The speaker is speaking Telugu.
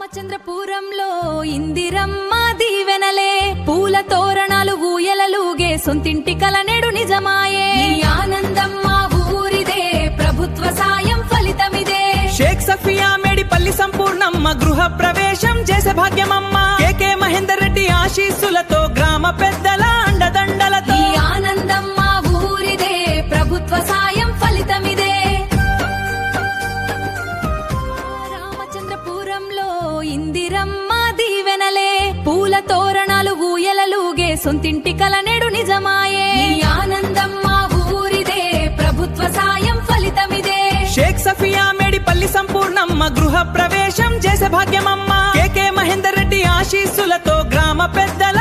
రామచంద్రపురంలో ఇందిరమ్మ దీవెనలే పూల తోరణాలు ఊయలలుగే సొంతింటి కల నేడు నిజమాయే ఆనందం మా ఊరిదే ప్రభుత్వ సాయం ఫలితమిదే షేక్ సఫియా మేడిపల్లి సంపూర్ణమ్మ గృహ ప్రవేశం చేసే భాగ్యమమ్మ కేకే మహేందర్ రెడ్డి ఆశీస్సులతో గ్రామ పెద్దల అండదండలతో ఆనందం మా ఊరిదే ప్రభుత్వ సాయం ఫలితమిదే రామచంద్రపురంలో ఇందిరమ్మ దీవెనలే పూల తోరణాలు ఊయలలుగే సొంతింటి కల నేడు నిజమాయే ఆనందం మా ఊరిదే ప్రభుత్వ సాయం ఫలితమిదే షేక్ సఫియా మేడిపల్లి సంపూర్ణమ్మ గృహ ప్రవేశం చేసే భాగ్యమమ్మ కేకే మహేందర్ రెడ్డి ఆశీస్సులతో గ్రామ పెద్దల